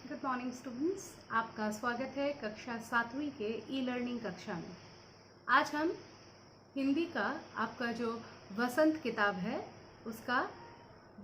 Good morning students, आपका स्वागत है कक्षा 7वीं के ई लर्निंग कक्षा में। आज हम हिंदी का आपका जो वसंत किताब है उसका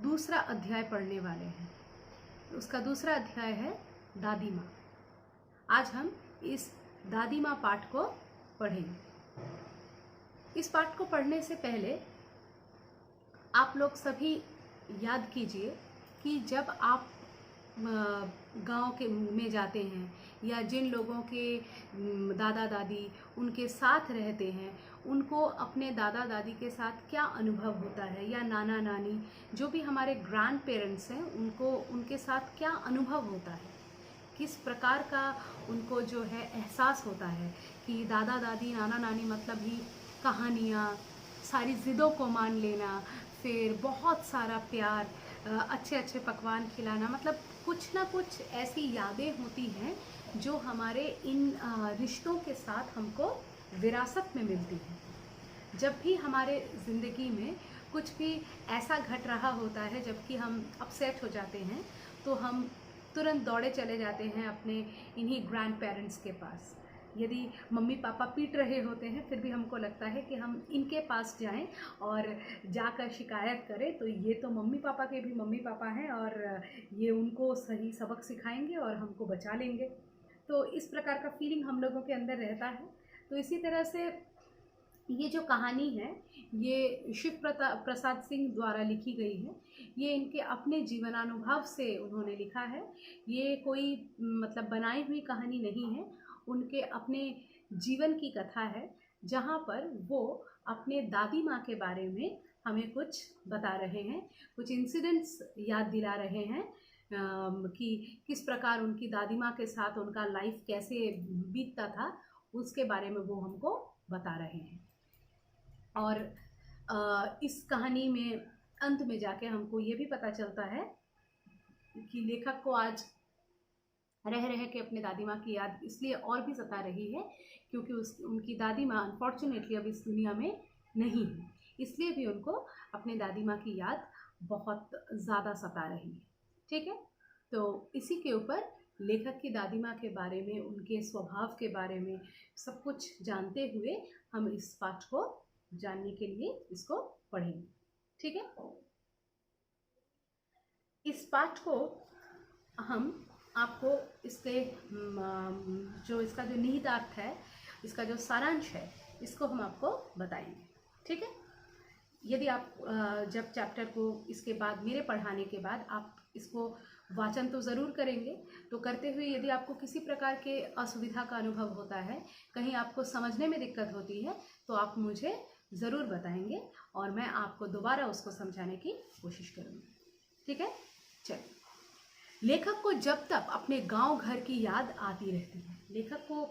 दूसरा अध्याय पढ़ने वाले हैं। उसका दूसरा अध्याय है दादी माँ। आज हम इस दादी माँ पाठ को पढ़ेंगे। इस पाठ को पढ़ने से पहले आप लोग सभी याद कीजिए कि जब आप गांव के में जाते हैं या जिन लोगों के दादा दादी उनके साथ रहते हैं, उनको अपने दादा दादी के साथ क्या अनुभव होता है, या नाना नानी जो भी हमारे ग्रैंड पेरेंट्स हैं उनको उनके साथ क्या अनुभव होता है, किस प्रकार का उनको जो है एहसास होता है कि दादा दादी नाना नानी मतलब ही कहानियाँ, सारी ज़िदों को मान लेना, फिर बहुत सारा प्यार, अच्छे अच्छे पकवान खिलाना, मतलब कुछ ना कुछ ऐसी यादें होती हैं जो हमारे इन रिश्तों के साथ हमको विरासत में मिलती हैं। जब भी हमारे ज़िंदगी में कुछ भी ऐसा घट रहा होता है जबकि हम अपसेट हो जाते हैं, तो हम तुरंत दौड़े चले जाते हैं अपने इन्हीं ग्रैंड पेरेंट्स के पास। यदि मम्मी पापा पीट रहे होते हैं फिर भी हमको लगता है कि हम इनके पास जाएं और जाकर शिकायत करें, तो ये तो मम्मी पापा के भी मम्मी पापा हैं और ये उनको सही सबक सिखाएंगे और हमको बचा लेंगे। तो इस प्रकार का फीलिंग हम लोगों के अंदर रहता है। तो इसी तरह से ये जो कहानी है ये शिव प्रसाद सिंह द्वारा लिखी गई है। ये इनके अपने जीवनानुभव से उन्होंने लिखा है। ये कोई मतलब बनाई हुई कहानी नहीं है, उनके अपने जीवन की कथा है, जहाँ पर वो अपने दादी माँ के बारे में हमें कुछ बता रहे हैं, कुछ इंसिडेंट्स याद दिला रहे हैं कि किस प्रकार उनकी दादी माँ के साथ उनका लाइफ कैसे बीतता था, उसके बारे में वो हमको बता रहे हैं। और इस कहानी में अंत में जाके हमको ये भी पता चलता है कि लेखक को आज रह रह के अपने दादी माँ की याद इसलिए और भी सता रही है क्योंकि उनकी दादी माँ अनफॉर्चुनेटली अब इस दुनिया में नहीं है, इसलिए भी उनको अपने दादी माँ की याद बहुत ज़्यादा सता रही है। ठीक है, तो इसी के ऊपर लेखक की दादी माँ के बारे में, उनके स्वभाव के बारे में सब कुछ जानते हुए हम इस पाठ को जानने के लिए इसको पढ़ेंगे। ठीक है, इस पाठ को हम आपको इसके जो इसका जो निहितार्थ है, इसका जो सारांश है, इसको हम आपको बताएंगे। ठीक है, यदि आप जब चैप्टर को इसके बाद मेरे पढ़ाने के बाद आप इसको वाचन तो ज़रूर करेंगे, तो करते हुए यदि आपको किसी प्रकार के असुविधा का अनुभव होता है, कहीं आपको समझने में दिक्कत होती है, तो आप मुझे ज़रूर बताएंगे और मैं आपको दोबारा उसको समझाने की कोशिश करूँगी। ठीक है, चलिए। लेखक को जब तक अपने गांव घर की याद आती रहती है, लेखक को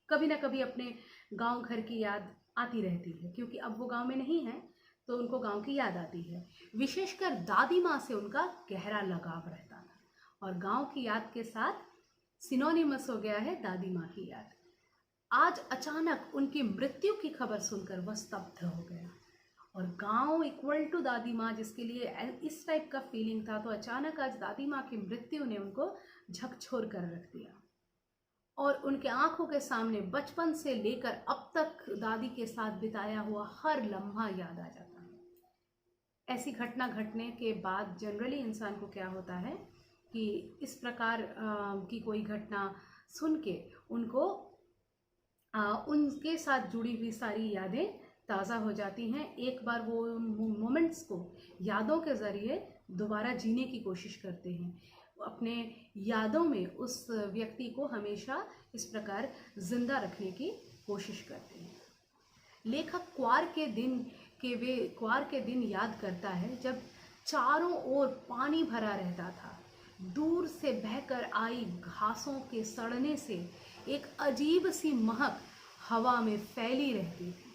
कभी ना कभी अपने गांव घर की याद आती रहती है, क्योंकि अब वो गांव में नहीं है तो उनको गांव की याद आती है। विशेषकर दादी माँ से उनका गहरा लगाव रहता था और गांव की याद के साथ सिनोनिमस हो गया है दादी माँ की याद। आज अचानक उनकी मृत्यु की खबर सुनकर वह स्तब्ध हो गया और गांव इक्वल टू दादी माँ जिसके लिए इस टाइप का फीलिंग था, तो अचानक आज दादी माँ की मृत्यु ने उनको झकझोर कर रख दिया और उनके आंखों के सामने बचपन से लेकर अब तक दादी के साथ बिताया हुआ हर लम्हा याद आ जाता है। ऐसी घटना घटने के बाद जनरली इंसान को क्या होता है कि इस प्रकार की कोई घटना सुन के उनको उनके साथ जुड़ी हुई सारी यादें ताज़ा हो जाती हैं। एक बार वो मोमेंट्स को यादों के ज़रिए दोबारा जीने की कोशिश करते हैं, अपने यादों में उस व्यक्ति को हमेशा इस प्रकार जिंदा रखने की कोशिश करते हैं। लेखक क्वार के दिन याद करता है जब चारों ओर पानी भरा रहता था। दूर से बहकर आई घासों के सड़ने से एक अजीब सी महक हवा में फैली रहती थी।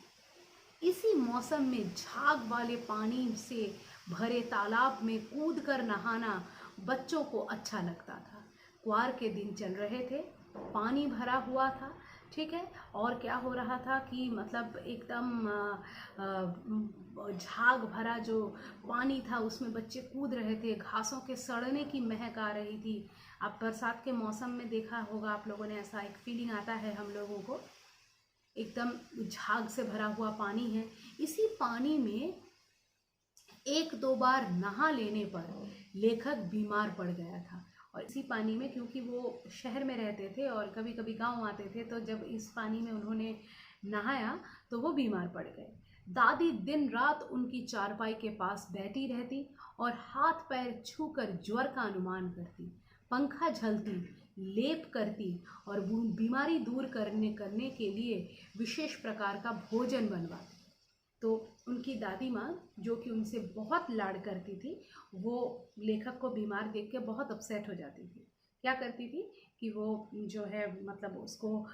इसी मौसम में झाग वाले पानी से भरे तालाब में कूदकर नहाना बच्चों को अच्छा लगता था। क्वार के दिन चल रहे थे, पानी भरा हुआ था, ठीक है। और क्या हो रहा था कि मतलब एकदम झाग भरा जो पानी था उसमें बच्चे कूद रहे थे, घासों के सड़ने की महक आ रही थी। अब बरसात के मौसम में देखा होगा आप लोगों ने, ऐसा एक फीलिंग आता है हम लोगों को, एकदम झाग से भरा हुआ पानी है। इसी पानी में एक दो बार नहा लेने पर लेखक बीमार पड़ गया था। और इसी पानी में, क्योंकि वो शहर में रहते थे और कभी कभी गांव आते थे, तो जब इस पानी में उन्होंने नहाया तो वो बीमार पड़ गए। दादी दिन रात उनकी चारपाई के पास बैठी रहती और हाथ पैर छूकर ज्वर का अनुमान करती, पंखा झलती, लेप करती और बीमारी दूर करने के लिए विशेष प्रकार का भोजन बनवाती। तो उनकी दादी माँ, जो कि उनसे बहुत लाड करती थी, वो लेखक को बीमार देख के बहुत अपसेट हो जाती थी। क्या करती थी कि वो जो है मतलब उसको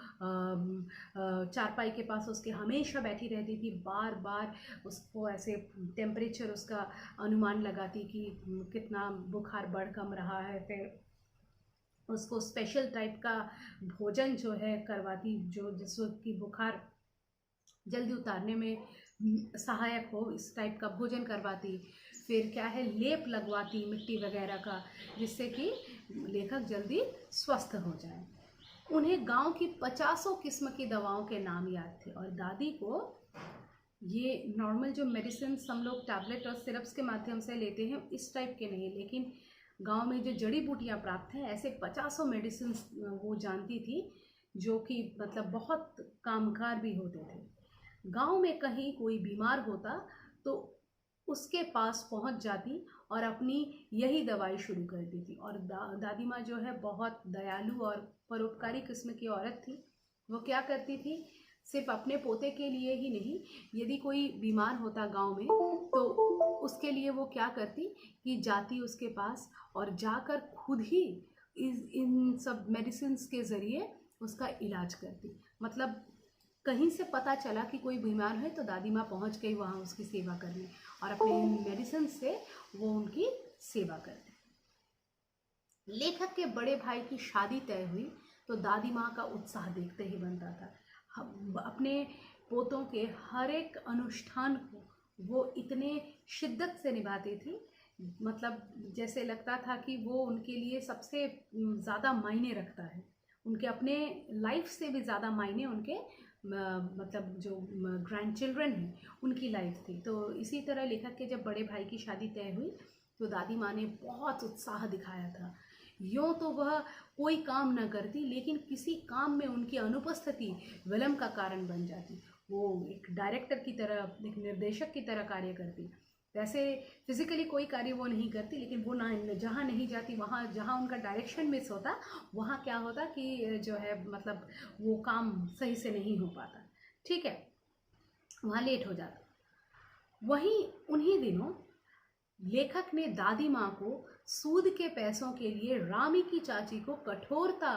चारपाई के पास उसके हमेशा बैठी रहती थी, बार बार उसको ऐसे टेम्परेचर उसका अनुमान लगाती कि कितना बुखार बढ़ कम रहा है। फिर उसको स्पेशल टाइप का भोजन जो है करवाती, जो जिसकी बुखार जल्दी उतारने में सहायक हो, इस टाइप का भोजन करवाती। फिर क्या है, लेप लगवाती मिट्टी वगैरह का, जिससे कि लेखक जल्दी स्वस्थ हो जाए। उन्हें गांव की 50 किस्म की दवाओं के नाम याद थे और दादी को ये नॉर्मल जो मेडिसिन हम लोग टैबलेट और सिरप्स के माध्यम से लेते हैं इस टाइप के नहीं, लेकिन गांव में जो जड़ी बूटियां प्राप्त हैं ऐसे 50 मेडिसिन वो जानती थी, जो कि मतलब बहुत कामगार भी होते थे। गांव में कहीं कोई बीमार होता तो उसके पास पहुंच जाती और अपनी यही दवाई शुरू कर दी थी। और दादी माँ जो है बहुत दयालु और परोपकारी किस्म की औरत थी। वो क्या करती थी, सिर्फ अपने पोते के लिए ही नहीं, यदि कोई बीमार होता गांव में तो उसके लिए वो क्या करती कि जाती उसके पास और जाकर खुद ही इन सब मेडिसिन के ज़रिए उसका इलाज करती। मतलब कहीं से पता चला कि कोई बीमार है तो दादी माँ पहुँच गई वहाँ उसकी सेवा करने और अपने मेडिसिन से वो उनकी सेवा करते। लेखक के बड़े भाई की शादी तय हुई तो दादी माँ का उत्साह देखते ही बनता था। अपने पोतों के हर एक अनुष्ठान को वो इतने शिद्दत से निभाती थी, मतलब जैसे लगता था कि वो उनके लिए सबसे ज़्यादा मायने रखता है, उनके अपने लाइफ से भी ज़्यादा मायने उनके मतलब जो ग्रैंड चिल्ड्रन हैं उनकी लाइफ थी। तो इसी तरह लेखक के जब बड़े भाई की शादी तय हुई तो दादी माँ ने बहुत उत्साह दिखाया था। यूँ तो वह कोई काम न करती, लेकिन किसी काम में उनकी अनुपस्थिति विलंब का कारण बन जाती। वो एक डायरेक्टर की तरह, एक निर्देशक की तरह कार्य करती। वैसे फिजिकली कोई कार्य वो नहीं करती, लेकिन वो ना जहाँ नहीं जाती, वहाँ जहाँ उनका डायरेक्शन मिस होता, वहाँ क्या होता कि जो है मतलब वो काम सही से नहीं हो पाता, ठीक है, वहाँ लेट हो जाता। वहीं उन्हीं दिनों लेखक ने दादी माँ को सूद के पैसों के लिए रामी की चाची को कठोरता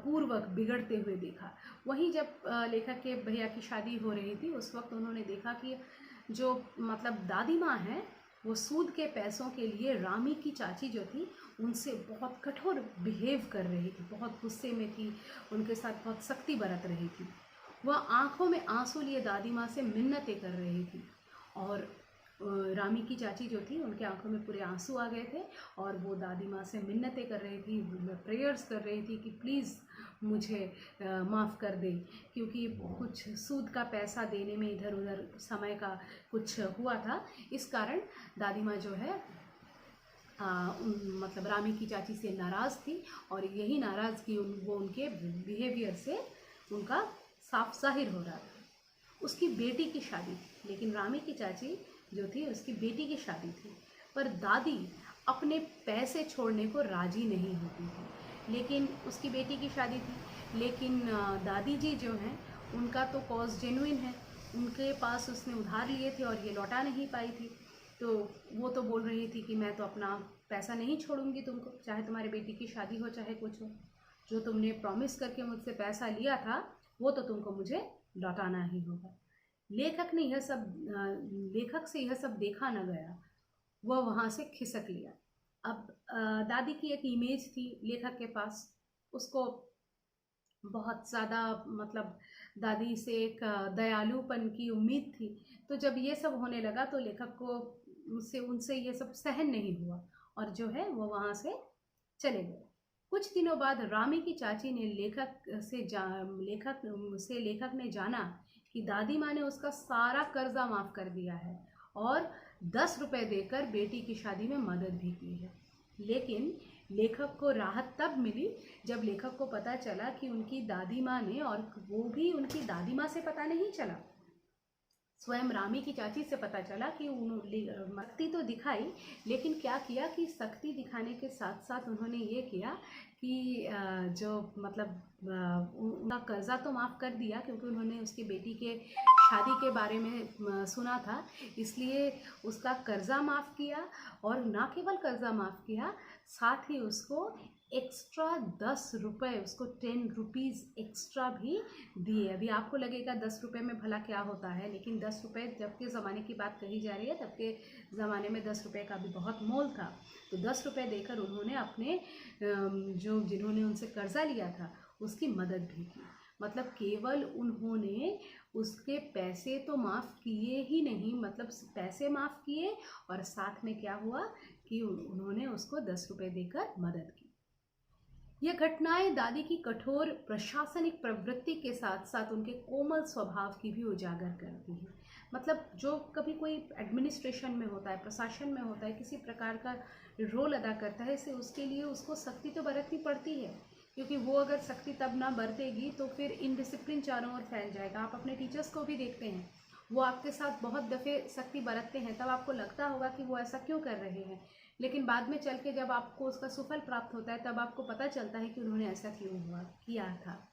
पूर्वक बिगड़ते हुए देखा। वहीं जब लेखक के भैया की शादी हो रही थी उस वक्त उन्होंने देखा कि जो मतलब दादी माँ हैं वो सूद के पैसों के लिए रामी की चाची जो थी उनसे बहुत कठोर बिहेव कर रही थी, बहुत गुस्से में थी, उनके साथ बहुत सख्ती बरत रही थी। वह आंखों में आंसू लिए दादी माँ से मिन्नतें कर रही थी और रामी की चाची जो थी उनके आंखों में पूरे आंसू आ गए थे और वो दादी माँ से मिन्नतें कर रही थी, प्रेयर्स कर रही थी कि प्लीज़ मुझे माफ़ कर दे, क्योंकि कुछ सूद का पैसा देने में इधर उधर समय का कुछ हुआ था, इस कारण दादी माँ जो है मतलब रामी की चाची से नाराज़ थी और यही नाराज़गी वो उनके बिहेवियर से उनका साफ जाहिर हो रहा था। उसकी बेटी की शादी थी, लेकिन रामी की चाची जो थी उसकी बेटी की शादी थी, पर दादी अपने पैसे छोड़ने को राजी नहीं होती थी। लेकिन उसकी बेटी की शादी थी, लेकिन दादी जी जो हैं उनका तो कॉज जेन्युइन है, उनके पास उसने उधार लिए थे और ये लौटा नहीं पाई थी, तो वो तो बोल रही थी कि मैं तो अपना पैसा नहीं छोड़ूंगी तुमको, चाहे तुम्हारी बेटी की शादी हो चाहे कुछ हो, जो तुमने प्रॉमिस करके मुझसे पैसा लिया था वो तो तुमको मुझे लौटाना ही होगा। लेखक ने यह सब लेखक से यह सब देखा न गया, वह वहाँ से खिसक लिया। अब दादी की एक इमेज थी लेखक के पास, उसको बहुत ज़्यादा मतलब दादी से एक दयालुपन की उम्मीद थी। तो जब ये सब होने लगा तो लेखक को उनसे ये सब सहन नहीं हुआ और जो है वो वहाँ से चले गए। कुछ दिनों बाद रामी की चाची ने लेखक ने जाना कि दादी माँ ने उसका सारा कर्जा माफ कर दिया है और 10 रुपए देकर बेटी की शादी में मदद भी की है। लेकिन लेखक को राहत तब मिली जब लेखक को पता चला कि उनकी दादी माँ ने, और वो भी उनकी दादी माँ से पता नहीं चला, स्वयं रामी की चाची से पता चला कि शक्ति तो दिखाई, लेकिन क्या किया कि शक्ति दिखाने के साथ साथ उन्होंने ये किया कि जो मतलब उनका कर्जा तो माफ़ कर दिया, क्योंकि उन्होंने उसकी बेटी के शादी के बारे में सुना था, इसलिए उसका कर्जा माफ़ किया। और ना केवल कर्जा माफ़ किया, साथ ही उसको एक्स्ट्रा 10 रुपए, उसको 10 रुपीज़ एक्स्ट्रा भी दिए। अभी आपको लगेगा 10 रुपए में भला क्या होता है, लेकिन 10 रुपए जब के ज़माने की बात कही जा रही है, तब के ज़माने में 10 रुपए का भी बहुत मोल था। तो 10 रुपए देकर उन्होंने अपने जिन्होंने उनसे कर्जा लिया था उसकी मदद भी की। मतलब केवल उन्होंने उसके पैसे तो माफ़ किए ही नहीं, मतलब पैसे माफ़ किए और साथ में क्या हुआ कि उन्होंने उसको 10 रुपए देकर मदद की। यह घटनाएं दादी की कठोर प्रशासनिक प्रवृत्ति के साथ साथ उनके कोमल स्वभाव की भी उजागर करती हैं। मतलब जो कभी कोई एडमिनिस्ट्रेशन में होता है, प्रशासन में होता है, किसी प्रकार का रोल अदा करता है, इससे उसके लिए उसको सख्ती तो बरतनी पड़ती है, क्योंकि वो अगर सख्ती तब ना बरतेगी तो फिर इनडिसिप्लिन चारों ओर फैल जाएगा। आप अपने टीचर्स को भी देखते हैं, वो आपके साथ बहुत दफ़े सख्ती बरतते हैं, तब आपको लगता होगा कि वो ऐसा क्यों कर रहे हैं, लेकिन बाद में चल के जब आपको उसका सुफल प्राप्त होता है तब आपको पता चलता है कि उन्होंने ऐसा क्यों किया था।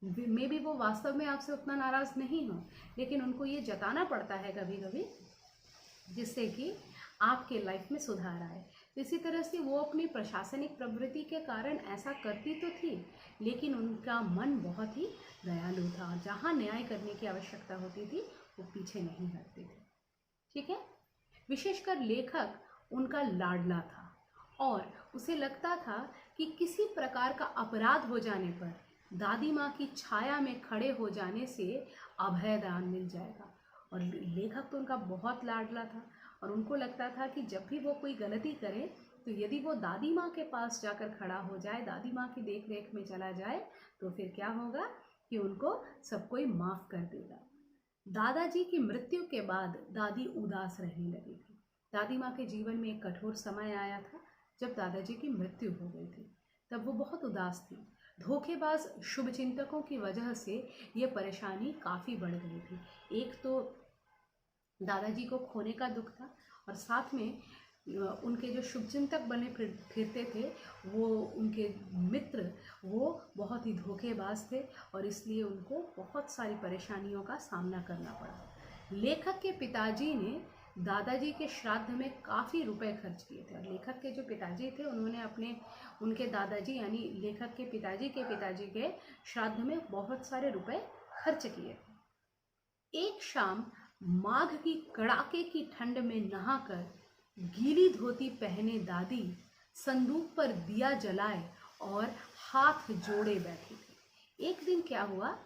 मे बी वो वास्तव में आपसे उतना नाराज़ नहीं हो, लेकिन उनको ये जताना पड़ता है कभी कभी, जिससे कि आपके लाइफ में सुधार आए। तो इसी तरह से वो अपनी प्रशासनिक प्रवृत्ति के कारण ऐसा करती तो थी, लेकिन उनका मन बहुत ही दयालु था और जहाँ न्याय करने की आवश्यकता होती थी वो पीछे नहीं हटते थे। ठीक है। विशेषकर लेखक उनका लाडला था और उसे लगता था कि किसी प्रकार का अपराध हो जाने पर दादी माँ की छाया में खड़े हो जाने से अभयदान मिल जाएगा। और लेखक तो उनका बहुत लाडला था और उनको लगता था कि जब भी वो कोई गलती करे तो यदि वो दादी माँ के पास जाकर खड़ा हो जाए, दादी माँ की देख रेख में चला जाए, तो फिर क्या होगा कि उनको सब कोई माफ़ कर देगा। दादाजी की मृत्यु के बाद दादी उदास रहने लगी थी। दादी माँ के जीवन में एक कठोर समय आया था जब दादाजी की मृत्यु हो गई थी। तब वो बहुत उदास थी। धोखेबाज शुभचिंतकों की वजह से ये परेशानी काफ़ी बढ़ गई थी। एक तो दादाजी को खोने का दुख था और साथ में उनके जो शुभचिंतक बने फिरते थे, वो उनके मित्र, वो बहुत ही धोखेबाज थे और इसलिए उनको बहुत सारी परेशानियों का सामना करना पड़ा। लेखक के पिताजी ने दादाजी के श्राद्ध में काफ़ी रुपए खर्च किए थे और लेखक के जो पिताजी थे उन्होंने उनके दादाजी यानी लेखक के पिताजी के श्राद्ध में बहुत सारे रुपए खर्च किए थे। एक शाम माघ की कड़ाके की ठंड में नहाकर गीली धोती पहने दादी संदूक पर दिया जलाए और हाथ जोड़े बैठी थी। एक दिन क्या हुआ,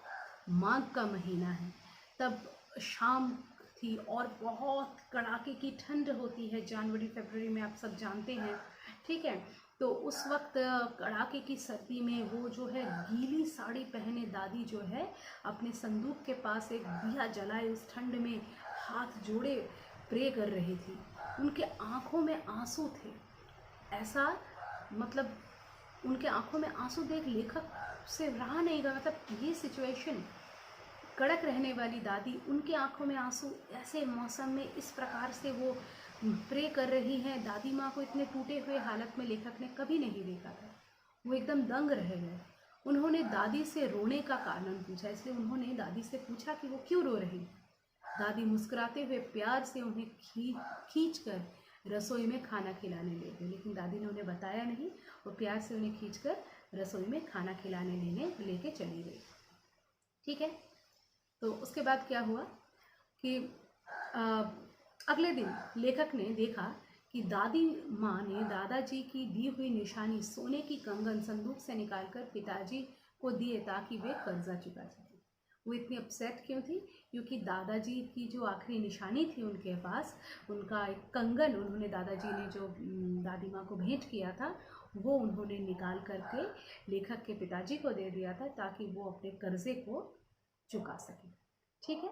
माघ का महीना है, तब शाम थी और बहुत कड़ाके की ठंड होती है, जनवरी फरवरी में आप सब जानते हैं। ठीक है, तो उस वक्त कड़ाके की सर्दी में वो जो है गीली साड़ी पहने दादी जो है अपने संदूक के पास एक दिया जलाए उस ठंड में हाथ जोड़े प्रे कर रही थी। उनके आँखों में आंसू थे। ऐसा मतलब उनके आँखों में आंसू देख लेखक से रहा नहीं गया। मतलब ये सिचुएशन, कड़क रहने वाली दादी, उनके आँखों में आंसू, ऐसे मौसम में इस प्रकार से वो प्रे कर रही हैं। दादी माँ को इतने टूटे हुए हालत में लेखक ने कभी नहीं देखा था। वो एकदम दंग रह गए। उन्होंने दादी से रोने का कारण पूछा, इसलिए उन्होंने दादी से पूछा कि वो क्यों रो रही। दादी मुस्कुराते हुए प्यार से उन्हें खींच कर रसोई में खाना खिलाने ले गई, लेकिन दादी ने उन्हें बताया नहीं। वो प्यार से उन्हें खींचकर रसोई में खाना खिलाने लेके चली गई। ठीक है, तो उसके बाद क्या हुआ कि अगले दिन लेखक ने देखा कि दादी माँ ने दादाजी की दी हुई निशानी सोने की कंगन संदूक से निकालकर पिताजी को दिए ताकि वे कर्जा चुका सकें। वो इतनी अपसेट क्यों थी? क्योंकि दादाजी की जो आखिरी निशानी थी उनके पास, उनका एक कंगन उन्होंने, दादाजी ने जो दादी माँ को भेंट किया था, वो उन्होंने निकाल करके लेखक के पिताजी को दे दिया था ताकि वो अपने कर्जे को चुका सके। ठीक है।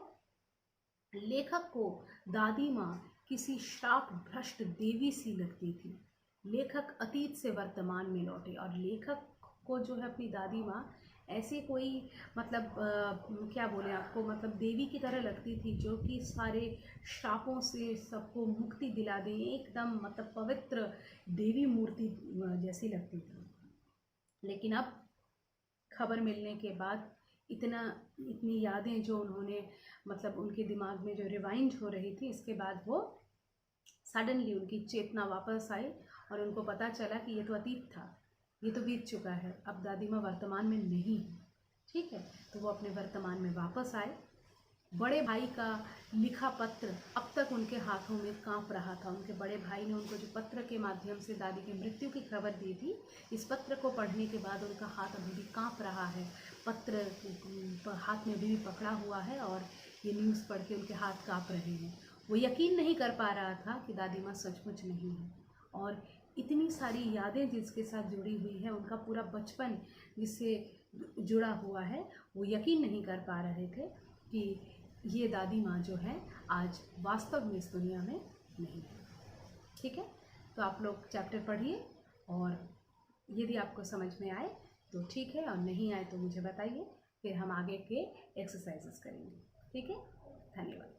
लेखक को दादी माँ किसी श्राप भ्रष्ट देवी सी लगती थी। लेखक अतीत से वर्तमान में लौटे और लेखक को जो है अपनी दादी माँ ऐसे कोई मतलब क्या बोले आपको, मतलब देवी की तरह लगती थी जो कि सारे श्रापों से सबको मुक्ति दिला दे, एकदम मतलब पवित्र देवी मूर्ति जैसी लगती थी। लेकिन अब खबर मिलने के बाद इतनी यादें जो उन्होंने मतलब उनके दिमाग में जो रिवाइंड हो रही थी, इसके बाद वो सडनली उनकी चेतना वापस आई और उनको पता चला कि ये तो अतीत था, ये तो बीत चुका है, अब दादी माँ वर्तमान में नहीं है। ठीक है। तो वो अपने वर्तमान में वापस आए। बड़े भाई का लिखा पत्र अब तक उनके हाथों में कांप रहा था। उनके बड़े भाई ने उनको जो पत्र के माध्यम से दादी की मृत्यु की खबर दी थी, इस पत्र को पढ़ने के बाद उनका हाथ अभी भी कांप रहा है, पत्र हाथ में अभी भी पकड़ा हुआ है और ये न्यूज़ पढ़ के उनके हाथ कांप रहे हैं। वो यकीन नहीं कर पा रहा था कि दादी माँ सचमुच नहीं है, और इतनी सारी यादें जिसके साथ जुड़ी हुई है, उनका पूरा बचपन जिससे जुड़ा हुआ है, वो यकीन नहीं कर पा रहे थे कि ये दादी माँ जो है आज वास्तव में इस दुनिया में नहीं है। ठीक है। तो आप लोग चैप्टर पढ़िए और यदि आपको समझ में आए तो ठीक है, और नहीं आए तो मुझे बताइए, फिर हम आगे के एक्सरसाइजेस करेंगे। ठीक है। धन्यवाद।